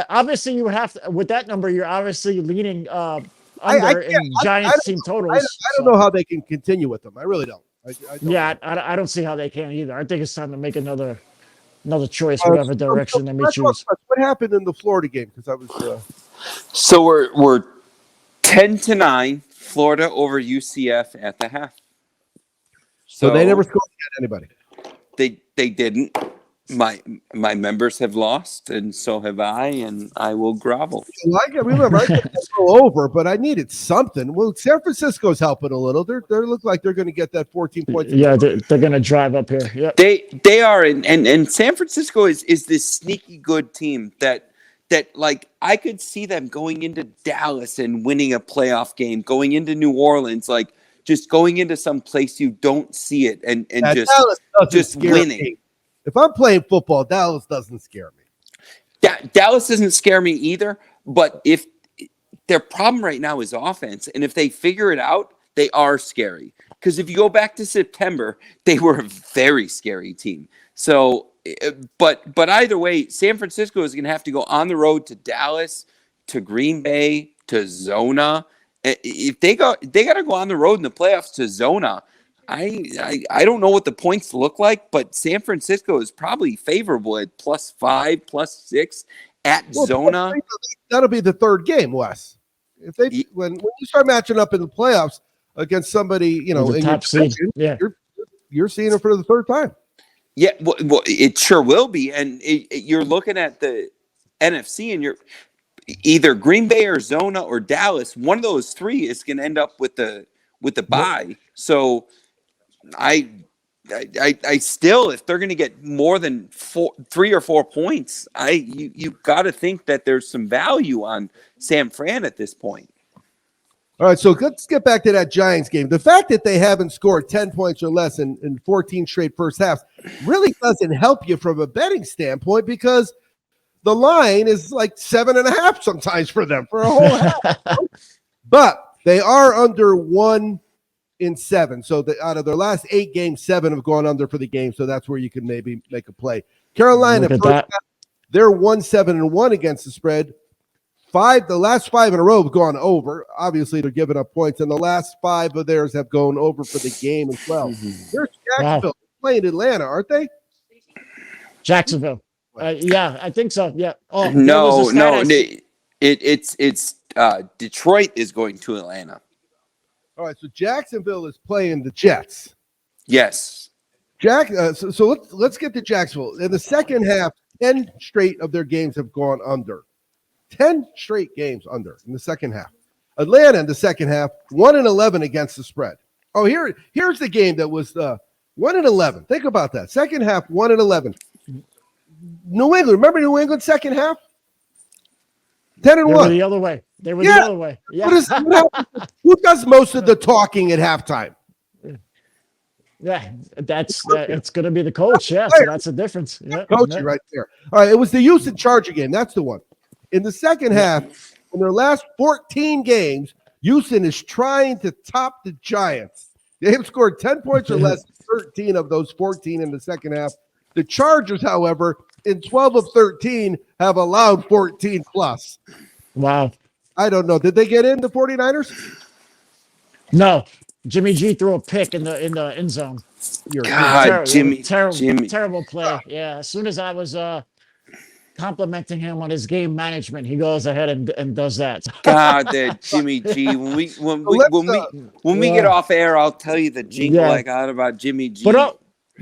Obviously you have to, with that number, you're obviously leaning under in Giants team totals.
I don't know how they can continue with them. I really don't.
I don't see how they can either. I think it's time to make another choice, whatever direction they may choose.
What happened in the Florida game? Because I was.
So we're 10-9, Florida over UCF at the half.
So they never scored against anybody.
They didn't. My members have lost, and so have I, and I will grovel.
Well, I could go over, but I needed something. Well, San Francisco's helping a little. They look like they're going to get that 14 points.
Yeah, they're going to drive up here. Yeah,
they are, and San Francisco is this sneaky good team that like I could see them going into Dallas and winning a playoff game, going into New Orleans, like just going into some place you don't see it and just winning.
Me. If I'm playing football, Dallas doesn't scare me.
Dallas doesn't scare me either, but if their problem right now is offense, and if they figure it out, they are scary. Because if you go back to September, they were a very scary team. So, but either way, San Francisco is going to have to go on the road to Dallas, to Green Bay, to Zona. If they got to go on the road in the playoffs to Zona. I don't know what the points look like, but San Francisco is probably favorable at +5, +6 at Zona.
That'll be the third game, Wes. If they when you start matching up in the playoffs against somebody, in your division, you're seeing it for the third time.
Yeah, well, it sure will be, and you're looking at the NFC, and you're either Green Bay or Zona or Dallas. One of those three is going to end up with the bye. So I still, if they're going to get more than 3 or 4 points, you got to think that there's some value on San Fran at this point.
All right, so let's get back to that Giants game. The fact that they haven't scored 10 points or less in 14 straight first halves really doesn't help you from a betting standpoint, because the line is like 7.5 sometimes for them for a whole half. But they are under 1 in 7. So out of their last 8 games, 7 have gone under for the game. So that's where you can maybe make a play. Carolina, they're 1-7-1 against the spread. The last 5 in a row have gone over. Obviously, they're giving up points, and the last 5 of theirs have gone over for the game as well. There's Jacksonville playing Atlanta, aren't they?
Jacksonville. Yeah, I think so. Yeah. Oh
no. It's Detroit is going to Atlanta.
All right, so Jacksonville is playing the Jets.
Yes.
So let's get to Jacksonville. In the second half, 10 straight of their games have gone under. 10 straight games under in the second half. Atlanta in the second half, 1-11 against the spread. Oh, here's the game that was 1-11. Think about that. Second half, 1-11. New England. Remember New England second half? 10-1.
They were the other way. They were the other way. Yeah.
Who does most of the talking at halftime?
Yeah, it's going to be the coach. Yeah, so that's the difference. Yeah,
coaching right there. All right, it was the Houston Charger game. That's the one. In the second half, in their last 14 games, Houston is trying to top the Giants. They have scored 10 points or less, 13 of those 14 in the second half. The Chargers, however, in 12 of 13, have allowed 14 plus.
Wow.
I don't know. Did they get in the 49ers?
No. Jimmy G threw a pick in the end zone. Terrible play. Yeah. As soon as I was complimenting him on his game management, he goes ahead and does that.
God, that Jimmy G. When we get off air, I'll tell you the jingle I got about Jimmy G.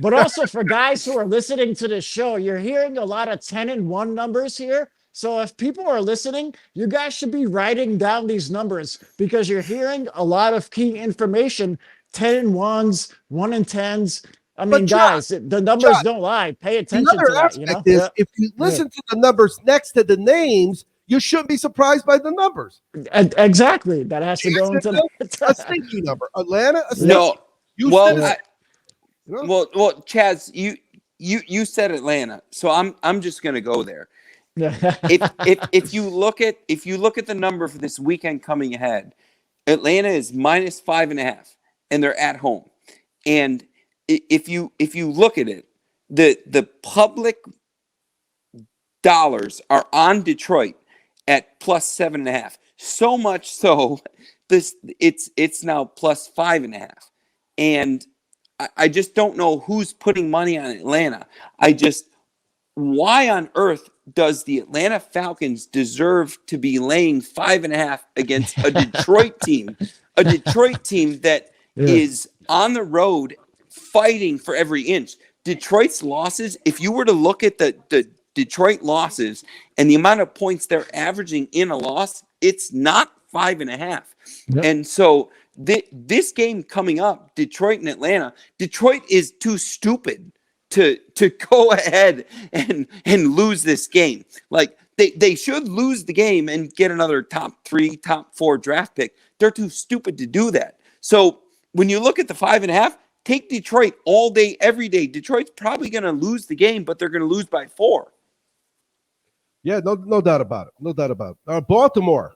But also for guys who are listening to this show, you're hearing a lot of 10-1 numbers here. So if people are listening, you guys should be writing down these numbers, because you're hearing a lot of key information. 10-1s, 1-10s. I mean, guys, the numbers don't lie. Pay attention to that.
If you listen to the numbers next to the names, you shouldn't be surprised by the numbers.
Exactly. That has to go into
a stinky number. Atlanta, a
stinky. No. Well, Chaz, you said Atlanta, so I'm just gonna go there. if you look at the number for this weekend coming ahead, Atlanta is -5.5, and they're at home. And if you look at it, the public dollars are on Detroit at +7.5. So much so, it's now +5.5, and I just don't know who's putting money on Atlanta. Why on earth does the Atlanta Falcons deserve to be laying 5.5 against a Detroit team? A Detroit team that is on the road fighting for every inch. Detroit's losses, if you were to look at the Detroit losses and the amount of points they're averaging in a loss, it's not 5.5. Yep. And so this game coming up, Detroit and Atlanta, Detroit is too stupid to go ahead and lose this game. Like they should lose the game and get another top 3, top 4 draft pick. They're too stupid to do that. So when you look at the 5.5, take Detroit all day, every day. Detroit's probably going to lose the game, but they're going to lose by 4.
Yeah, no doubt about it. No doubt about it. Baltimore,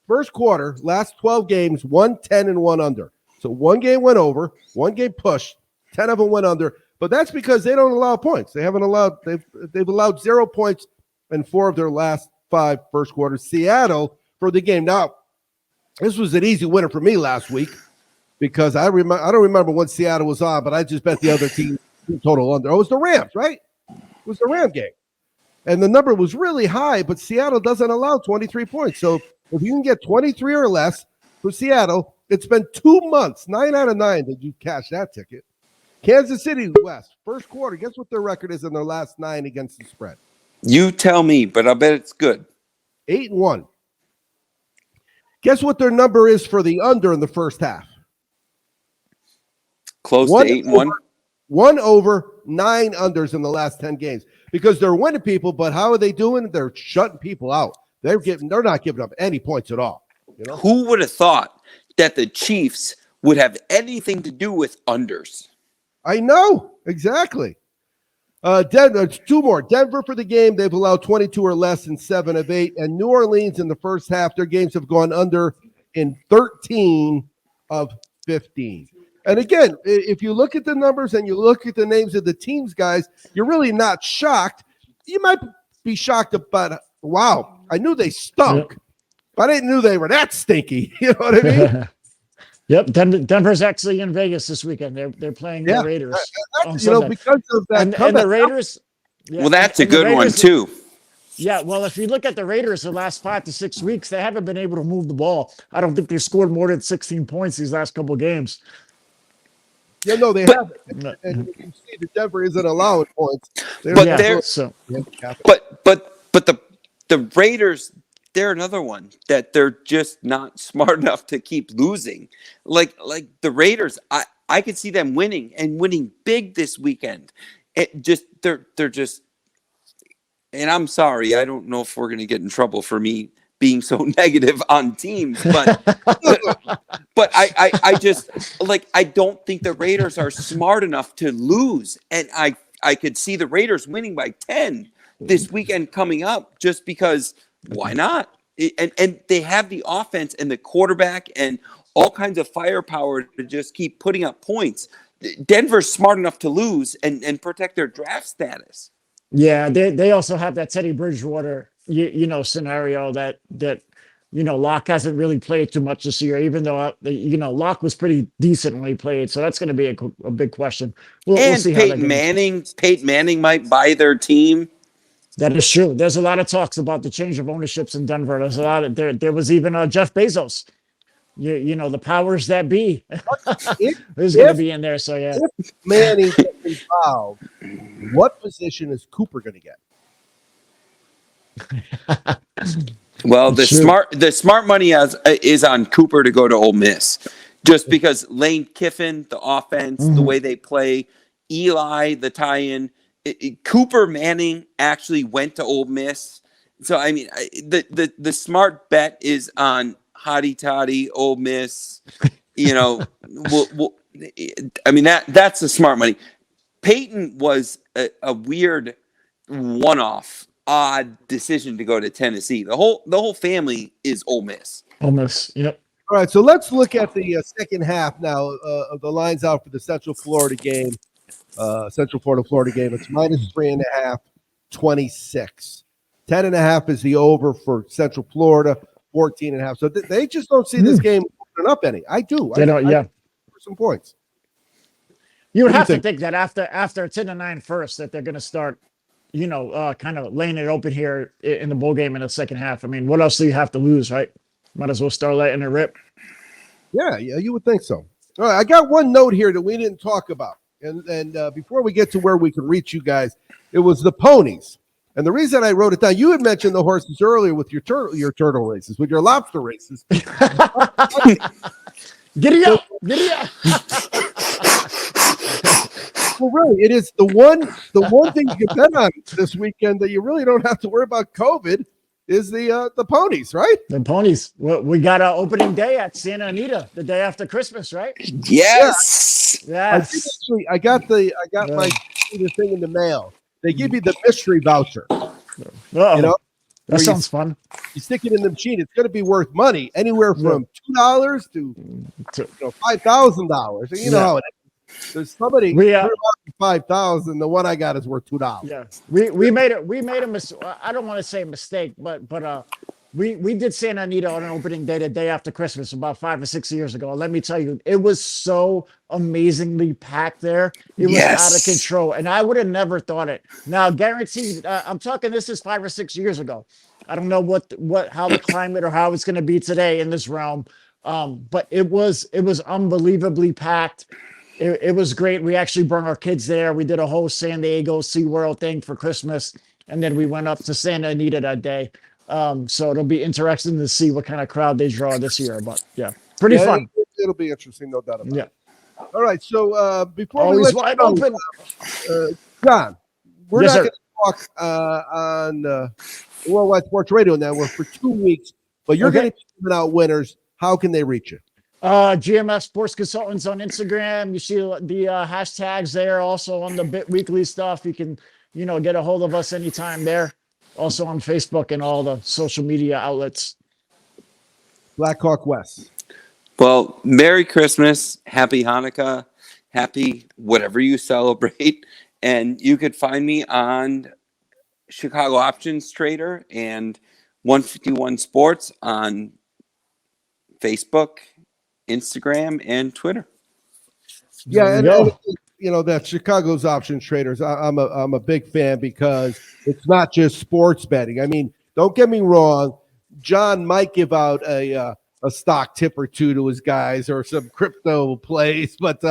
first quarter, last 12 games, 1-10-1 under. So one game went over, one game pushed, 10 of them went under. But that's because they don't allow points. They've allowed 0 points in 4 of their last 5 first quarter. Seattle for the game. Now, this was an easy winner for me last week because I don't remember when Seattle was on, but I just bet the other team total under. Oh, it was the Rams, right? It was the Ram game. And the number was really high, but Seattle doesn't allow 23 points. So if you can get 23 or less for Seattle, it's been 2 months, 9 out of 9 that you cash that ticket. Kansas City West, first quarter. Guess what their record is in their last 9 against the spread?
You tell me, but I bet it's good.
8-1. Guess what their number is for the under in the first half?
Close to 8-1.
1 over, 9 unders in the last 10 games because they're winning people. But how are they doing? They're shutting people out. They're not giving up any points at all. You know?
Who would have thought that the Chiefs would have anything to do with unders?
I know exactly. Denver, 2 more. Denver for the game. They've allowed 22 or less in 7 of 8. And New Orleans in the first half, their games have gone under in 13 of 15. And again, if you look at the numbers and you look at the names of the teams, guys, you're really not shocked. You might be shocked about, wow, I knew they stunk, but I didn't know they were that stinky. You know what I mean?
Yep, Denver's actually in Vegas this weekend. They're playing the Raiders on Sunday.
Because of that,
and the Raiders. Yeah,
well, that's a good one too.
Yeah, well, if you look at the Raiders the last 5 to 6 weeks, they haven't been able to move the ball. I don't think they've scored more than 16 points these last couple of games.
Yeah, no, they haven't. And you see that Denver isn't allowing points.
But the Raiders, they're another one that they're just not smart enough to keep losing. Like the Raiders, I could see them winning and winning big this weekend. They're just, and I'm sorry, I don't know if we're gonna get in trouble for me being so negative on teams, but I just I don't think the Raiders are smart enough to lose, and I could see the Raiders winning by 10 this weekend coming up just because why not? And they have the offense and the quarterback and all kinds of firepower to just keep putting up points. Denver's smart enough to lose and protect their draft status.
Yeah, they also have that Teddy Bridgewater scenario that Locke hasn't really played too much this year, even though Locke was pretty decent when he played. So that's going to be a big question. We'll see
Peyton Manning might buy their team.
That is true. There's a lot of talks about the change of ownerships in Denver. There's a lot of there was even Jeff Bezos. The powers that be is going to be in there. So yeah,
if Manning gets involved, what position is Cooper going to get?
Well, the smart money is on Cooper to go to Ole Miss, just because Lane Kiffin, the offense, the way they play, Eli, the tie-in. Cooper Manning actually went to Ole Miss, so I mean, the smart bet is on Hotty Toddy Ole Miss. I mean that's the smart money. Peyton was a weird one-off, odd decision to go to Tennessee. The whole family is Ole Miss.
Ole Miss, yep.
All right, so let's look at the second half now of the lines out for the Central Florida game. Central Florida game. It's -3.5, 26. 10.5 is the over for Central Florida. 14.5. So they just don't see this game opening up any. I do.
They don't. Yeah,
for some points.
You would have to think that after 10-9 first, that they're going to start, kind of laying it open here in the bowl game in the second half. I mean, what else do you have to lose, right? Might as well start letting it rip.
Yeah, you would think so. All right, I got one note here that we didn't talk about. And before we get to where we can reach you guys, it was the ponies. And the reason I wrote it down, you had mentioned the horses earlier with your turtle races, with your lobster races.
Giddy up.
Well, really, it is the one thing you can bet on this weekend that you really don't have to worry about COVID is the ponies, right?
The ponies. Well, we got our opening day at Santa Anita, the day after Christmas, right?
Yes.
Yes.
I got my thing in the mail. They give you the mystery voucher.
That sounds fun.
You stick it in the machine. It's going to be worth money, anywhere from $2 to $5,000. You know how it is. There's somebody $5 $5,000. The one I got is worth $2.
Yeah, we made it. We made a mistake. I don't want to say mistake, but we did Santa Anita on opening day, the day after Christmas, about 5 or 6 years ago. Let me tell you, it was so amazingly packed there. It was out of control, and I would have never thought it. Now, guaranteed, I'm talking. This is 5 or 6 years ago. I don't know how the climate or how it's going to be today in this realm, but it was unbelievably packed. It was great. We actually brought our kids there. We did a whole San Diego SeaWorld thing for Christmas, and then we went up to Santa Anita that day. So it'll be interesting to see what kind of crowd they draw this year. But yeah, pretty fun.
It'll be interesting, no doubt about
Yeah.
it. All right, so before we
Always
let
wide
you go,
open.
John, we're
Yes,
not
sir.
going to talk on the Worldwide Sports Radio Network for 2 weeks, but you're
Okay.
going to be giving out winners. How can they reach you?
GMF Sports Consultants on Instagram. You see the hashtags there. Also on the Bit Weekly stuff. You can, get a hold of us anytime there. Also on Facebook and all the social media outlets.
Blackhawk West.
Well, Merry Christmas, Happy Hanukkah, Happy whatever you celebrate. And you could find me on Chicago Options Trader and 151 Sports on Facebook, Instagram, and Twitter.
Yeah, and that Chicago's Options Traders. I'm a big fan because it's not just sports betting. I mean, don't get me wrong. John might give out a stock tip or two to his guys or some crypto plays, but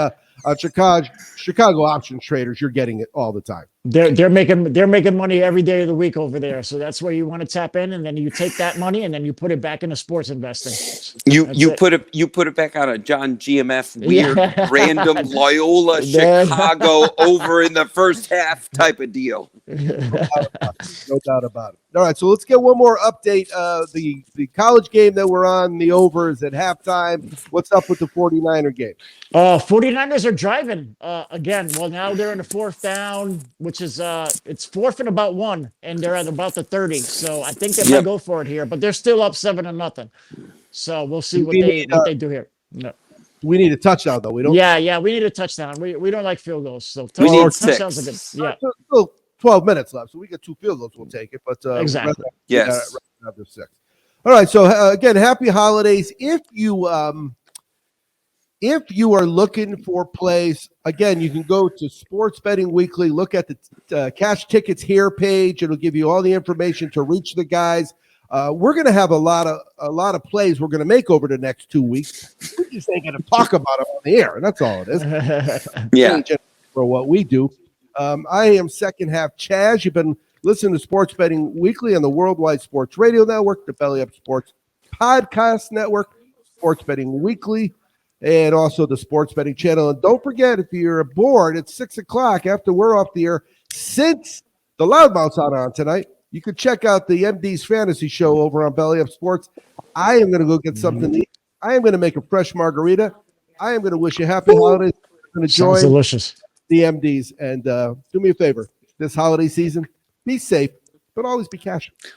on Chicago Options Traders, you're getting it all the time.
They're making money every day of the week over there. So that's where you want to tap in, and then you take that money and then you put it back into sports investing.
You put it back on a John GMF weird random Loyola Chicago over in the first half type of deal.
No doubt about it. All right, so let's get one more update. The college game that we're on, the over is at halftime. What's up with the 49er game?
49ers are driving again. Well, now they're in the fourth down, which is it's fourth and about 1, and they're at about the 30. So I think they might go for it here, but they're still up 7-0. So we'll see what they do here. No.
We need a touchdown though. We don't.
Yeah, we need a touchdown. We don't like field goals, so
we need
touchdowns
6.
are good. Yeah,
Still 12 minutes left, so we get 2 field goals. We'll take it. But
exactly.
Yes.
After 6. All right. So again, happy holidays. If you are looking for plays, again, you can go to Sports Betting Weekly. Look at the cash tickets here page. It'll give you all the information to reach the guys. We're going to have a lot of plays we're going to make over the next 2 weeks. We just ain't going to talk about it on the air, and that's all it is.
Yeah.
For what we do. I am second half Chaz. You've been listening to Sports Betting Weekly on the Worldwide Sports Radio Network, the Belly Up Sports Podcast Network, Sports Betting Weekly, and also the Sports Betting Channel. And don't forget, if you're bored at 6 o'clock after we're off the air, since the Loudmouth's on tonight, you could check out the MD's Fantasy Show over on Belly Up Sports. I am going to go get something to eat. I am going to make a fresh margarita. I am going to wish you happy holidays. I'm going to join
delicious.
The MDs. And do me a favor, this holiday season, be safe, but always be cashing.